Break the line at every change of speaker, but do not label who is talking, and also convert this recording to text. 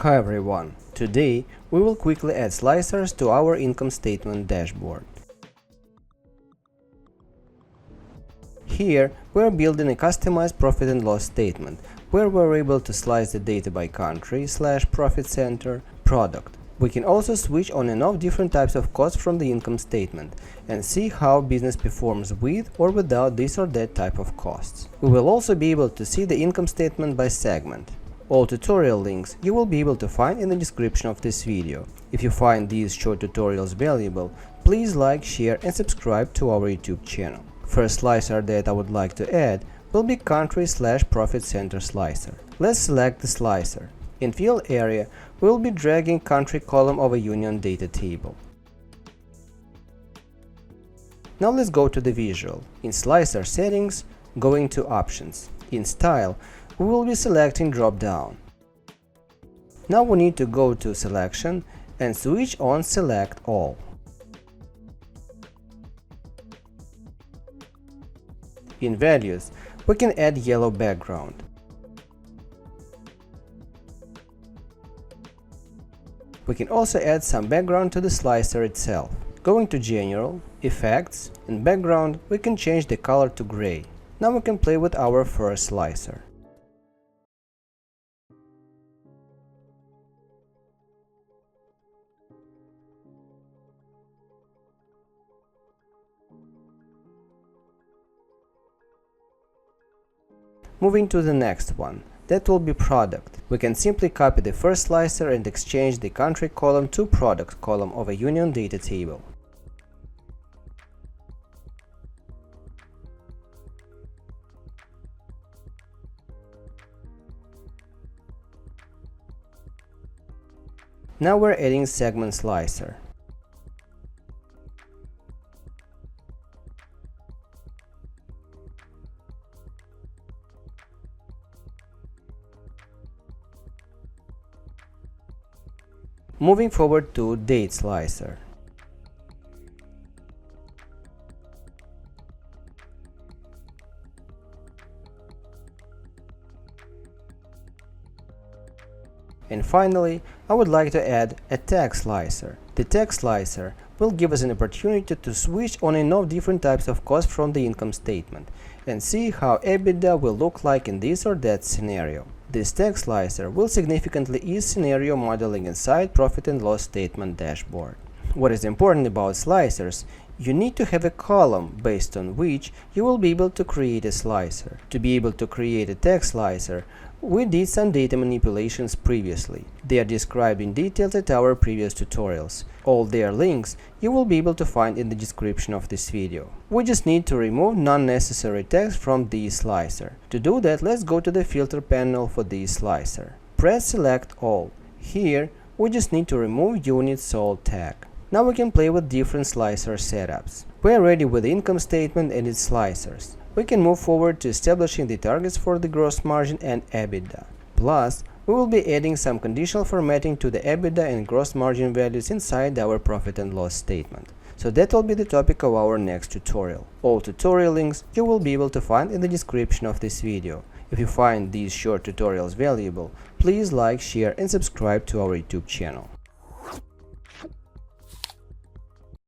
Hi everyone, today we will quickly add slicers to our income statement dashboard. Here we are building a customized profit and loss statement where we are able to slice the data by country / profit center product. We can also switch on and off different types of costs from the income statement and see how business performs with or without this or that type of costs. We will also be able to see the income statement by segment. All tutorial links you will be able to find in the description of this video. If you find these short tutorials valuable, please like, share and subscribe to our YouTube channel. First slicer that I would like to add will be country / profit center slicer. Let's select the slicer. In field area, we will be dragging country column of a union data table. Now let's go to the visual. In slicer settings, going to options. In style, we will be selecting drop down. Now we need to go to selection and switch on select all. In values, we can add yellow background. We can also add some background to the slicer itself. Going to General, Effects, and Background, we can change the color to gray. Now we can play with our first slicer. Moving to the next one, that will be product. We can simply copy the first slicer and exchange the country column to product column of a union data table. Now we're adding segment slicer. Moving forward to date slicer. And finally, I would like to add a tag slicer. The tag slicer will give us an opportunity to switch on and off different types of costs from the income statement and see how EBITDA will look like in this or that scenario. This tag slicer will significantly ease scenario modeling inside profit and loss statement dashboard. What is important about slicers, you need to have a column based on which you will be able to create a slicer. To be able to create a tag slicer, we did some data manipulations previously. They are described in detail at our previous tutorials. All their links you will be able to find in the description of this video. We just need to remove non-necessary text from the slicer. To do that, let's go to the filter panel for the slicer. Press select all. Here, we just need to remove unit sold tag. Now we can play with different slicer setups. We are ready with the income statement and its slicers. We can move forward to establishing the targets for the gross margin and EBITDA. Plus, we will be adding some conditional formatting to the EBITDA and gross margin values inside our profit and loss statement. So that will be the topic of our next tutorial. All tutorial links you will be able to find in the description of this video. If you find these short tutorials valuable, please like, share and subscribe to our YouTube channel.